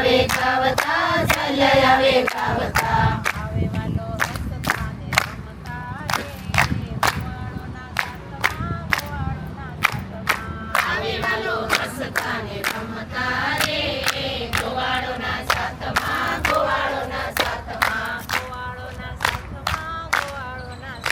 આવે ગાવતા ચાલ્યા આવે ગાવતા આવે વાલો હસતા ને રમતા ગોવાળોના સાતમાં આવે વાલો હસતા ને રમતા રે ગોવાળોના સાતમાં ગોવાળોના સાતમાં ગોવાળોના સાતમાં ગોવાળોના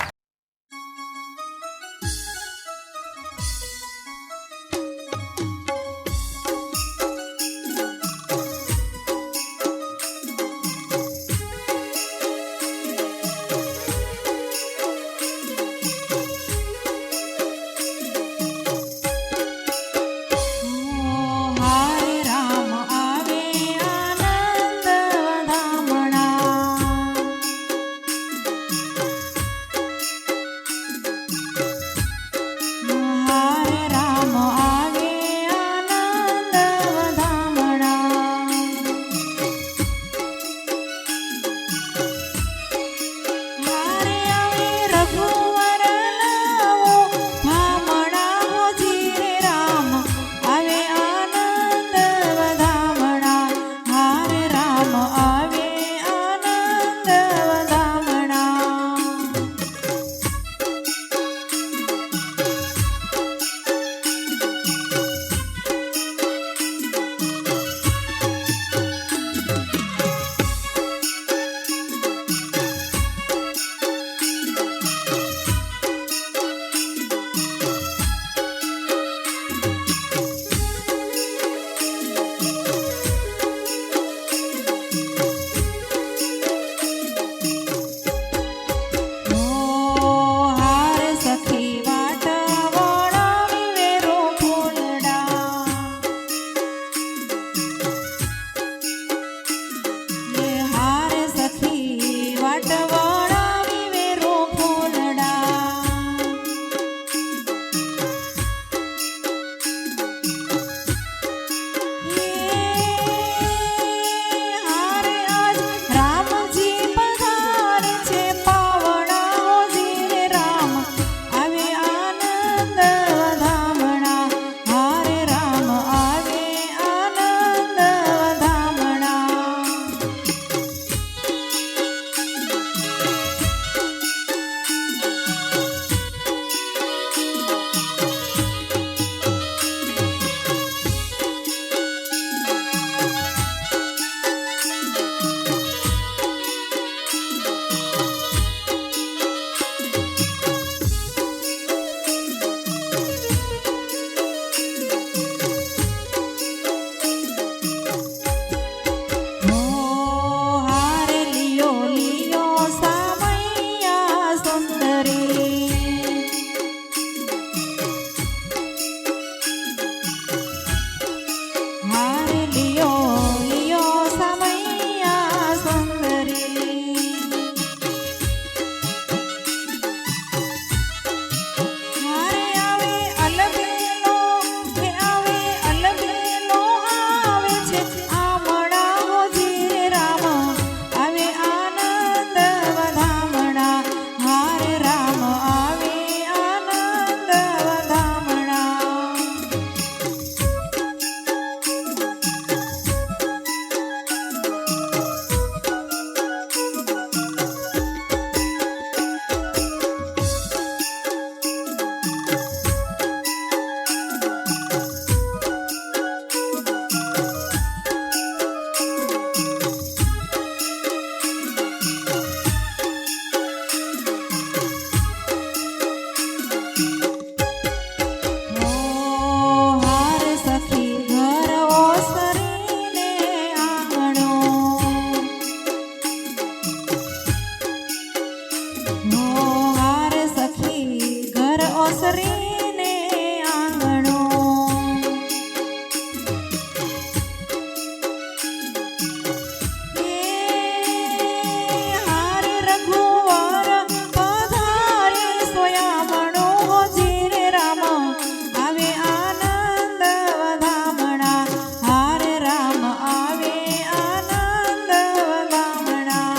હારે રામ આવે આનંદ વધામણા હારે રામ આવે આનંદ વધામણા હારે આવે રઘુવર લાવો ધામણા હોજી રે રામ આવે આનંદ વધામણા હારે રામ આવે આનંદ વધામણા હારે સખી વાટ વણાવી વેરો ફૂલડા હારે સખી વાટ વણાવી વેરો ફૂલડા હારે આજ રામજી પધારે છે પાવણા હોજી રે રામ આવે આનંદ વધામણા હારે રામ આવે આનંદ વધામણા હારે લિયો લિયો સામૈયા સુંદરી હારે લિયો લિયો સામૈયા સુંદરી હારે આવે અલબેલો હે આવે અલબેલો આવે છે આમણા હોજી રે રામ આવે આનંદ વધામણા હારે રામ આવે આનંદ વધામણા હારે સખી ઘર ઓસરીને આંગણો હારે સખી ઘર ઓસરીને આંગણો હારે રઘુવર પધારે સોયામણો હોજી રે રામ આવે આનંદ વધામણા હારે રામ આવે આનંદ વધામણા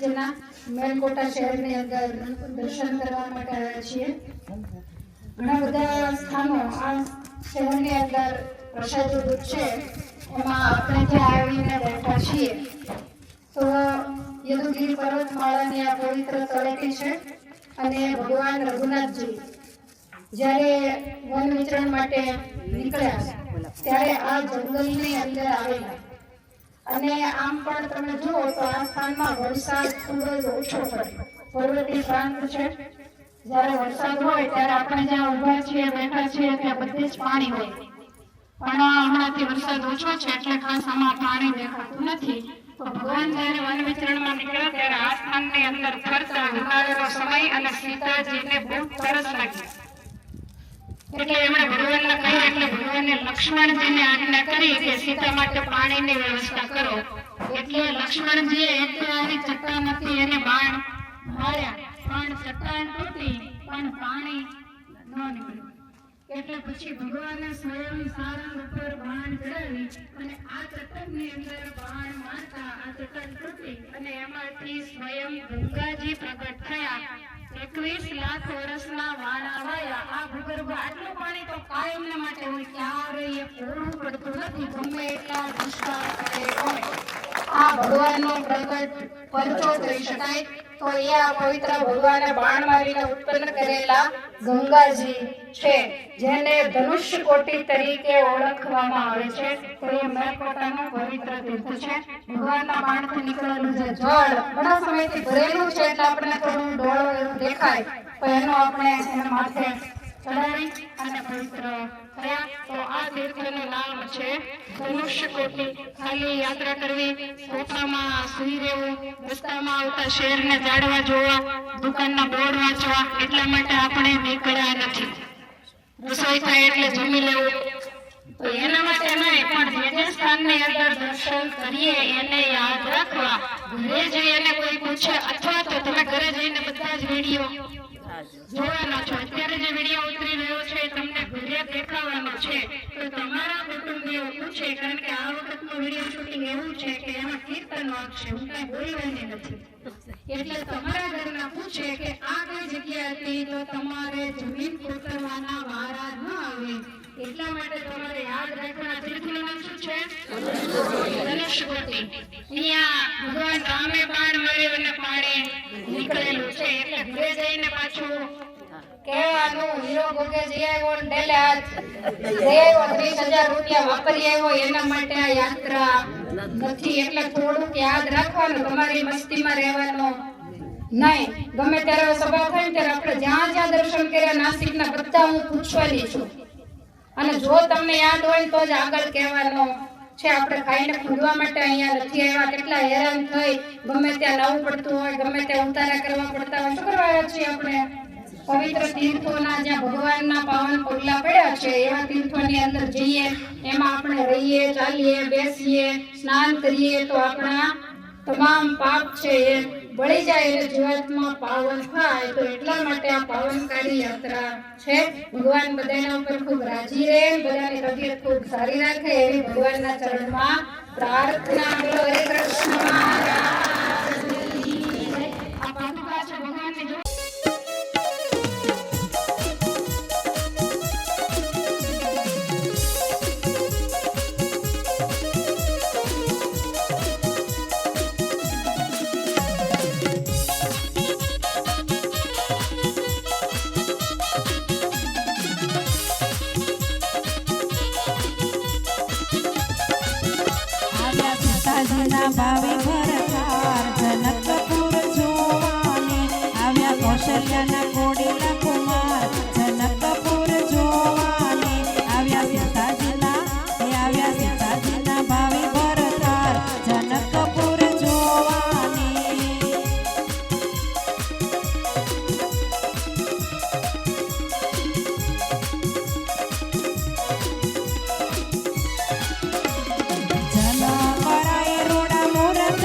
રાજ્યના મેલકોટા શહેરની અંદર દર્શન કરવા માટે આવ્યા છીએ. ઘણા બધા સ્થાનો આ શહેરની અંદર પ્રસાદરૂપ છે, એમાં આપણે ત્યાં આવીને બેઠા છીએ. તો યદુગીરી પર્વતમાળાની આ પવિત્ર તળેટી છે અને ભગવાન રઘુનાથજી જ્યારે વન વિચરણ માટે નીકળ્યા ત્યારે આ જંગલની અંદર આવેલા. અને આમ પણ તમે જુઓ તો આ સ્થાનમાં વરસાદ ખૂબ જ ઓછો પડે. પર્વતીય પ્રાંત છે, જ્યારે વરસાદ હોય ત્યારે આપણે જ્યાં ઊભા છીએ બેઠા છીએ ત્યાં બધે જ પાણી હોય. પણ હમણાંથી વરસાદ ઓછો છે એટલે ખાસ આમાં પાણી દેખાતું નથી. તો ભગવાન જ્યારે વન વિચરણમાં નીકળ્યા ત્યારે આ સ્થાનની અંદર ફરતા ઉનાળાનો સમય અને સીતાજીને બહુ તરસ લાગી. એટલે એમણે ભગવાનને કહ્યું, એટલે ભગવાને લક્ષ્મણજીને આજ્ઞા કરી કે સીતા માટે પાણીની વ્યવસ્થા કરો. એટલે લક્ષ્મણજીએ એકની ચટ્ટાનથી એને બાણ માર્યા, પણ ચટ્ટાન તૂટી પણ પાણી ન નીકળ્યું. એટલે પછી ભગવાને સ્વયં સારંગ ઉપર બાણ ચડાવી અને આ ચટ્ટાનની અંદર બાણ મારતા આ ચટ્ટાન તૂટી અને એમાંથી સ્વયં ગંગાજી પ્રગટ થયા. 21 લાખ વર્ષના વાણા વાયા. આ ભૂગર્ભ આટલું પાણી તો કાયમને માટે હોય, ક્યારેય પૂરું પડતું નથી, ગમે એટલા દુષ્કાળ પડે હોય. આ ભગવાનનો પ્રગટ પરચો કહી શકાય. તો એ આ પવિત્ર ભગવાને બાણ મારીને ઉત્પન્ન કરેલા ગંગાજી છે, જેને ધનુષ્ય કોટી તરીકે ઓળખવામાં આવે છે. તો એ મેલકોટાનું પવિત્ર તીર્થ છે. ભગવાનના બાણથી નીકળેલું જે જળ ઘણા સમયથી ભરેલું છે એટલે આપણને થોડું ડોળો એવું દેખાય, તો એનો આપણે એના માથે ચડાવી અને પવિત્ર થયા. તો આ તીર્થનું નામ છે ધનુષ્ય કોટી. ખાલી યાત્રા કરવી, કોટામાં સુઈ રહેવું, રસ્તામાં આવતા શહેરને જાળવા જોવા, દુકાનના બોર્ડ વાંચવા એટલા માટે આપણે નીકળ્યા નથી. રસોઈ થાય એટલે જમી લેવું તો એના માટે નહીં, પણ જે સ્થાનની અંદર દર્શન કરીએ એને યાદ રાખવા. ઘરે જઈને કોઈ પૂછે અથવા તો તમે ઘરે જઈને બધા જ વિડીયો જોવાનો છો. અત્યારે જે વિડીયો ઉતરી રહ્યો છે તમને ઘરે દેખાવાનો છે. તો તમારા કુટુંબીઓ પૂછે, કારણ કે આ વખતનું વિડીયો શૂટિંગ એવું છે કે એમાં કીર્તન આવશે, હું કઈ બોલવાની નથી. એટલે તમારા ઘરના પૂછે કે આ કઈ જગ્યા હતી, તો તમારે જમીન કોતરવાના વારા ન આવે. એટલા માટે તમારે યાદ રાખવાના તીર્થનું નામ શું છે? ધનુષ્ય કોટી. અહીંયા ભગવાન રામે બાણ માર્યો અને પાણી નીકળેલું છે. એટલે ઘરે જઈને પાછું કહેવાનું, હીરો ભોગે જઈ આવ્યો ને ડેલે હાથ જઈ આવ્યો, 30,000 રૂપિયા વાપરી આવ્યો, એના માટે આ યાત્રા નથી. એટલે થોડુંક યાદ રાખવાનું, તમારી મસ્તીમાં રહેવાનું નહીં. ગમે ત્યારે સભા થાય ત્યારે આપણે જ્યાં જ્યાં દર્શન કર્યા નાસિકના બધા હું પૂછવાની છું. અને જો તમને યાદ હોય તો જ આગળ કહેવાનું છે. આપણે ખાઈને ફૂંદવા માટે અહીંયા નથી આવ્યા, કેટલા હેરાન થઈ, ગમે ત્યાં નવું પડતું હોય, ગમે ત્યાં ઉતારા કરવા પડતા હોય, શું કરવા આવ્યા છીએ આપણે? પવિત્ર તીર્થોના જ્યાં ભગવાનના પાવન પગલા પડ્યા છે એવા તીર્થોની અંદર જઈએ, એમાં આપણે રહીએ, ચાલીએ, બેસીએ, સ્નાન કરીએ તો આપણા તમામ પાપ છે એ બળી જાય અને જીવાત્મા પાવન થાય. તો એટલા માટે આ પાવનકારી યાત્રા છે. ભગવાન બધાના ઉપર ખૂબ રાજી રહે, બધાની તબિયત ખૂબ સારી રાખે એવી ભગવાનના ચરણમાં પ્રાર્થના. બોલો હરે કૃષ્ણ મહારાજની જય. આ પાદુકા છે ભગવાનની જો સીતાજીના ભાવે ભરતાર જનકપુર જોવાને આવ્યા. કૌશલ્યાના કોડીના કુમાર જનકપુર જોવાને આવ્યા. સીતાજીના ભાવે ભરતાર જનકપુર જોવાને. જન કરાય રૂડા મુરત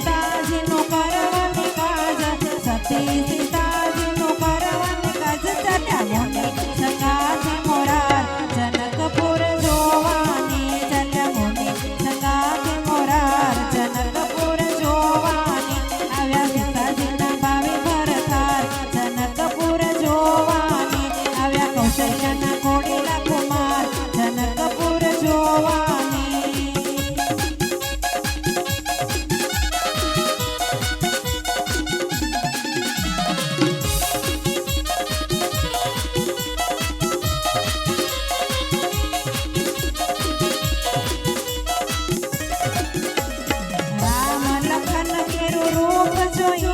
સીતાજીનું કરવાની કાજ સતી સીતાજીનું કરવાની કાજ ચલ્યા મોને સંગાથે મોરાર જનકપુર જોવાની ચલ્યા મોને સંગાથે મોરાર જનકપુર જોવાની આવ્યા સીતાજીના ભાવે ભરતાર જનકપુર જોવાની આવ્યા કૌશલ્યના ઘોડીલા કુમાર જનકપુર જોવાની રામ લખન કેરું રૂપ જોઈ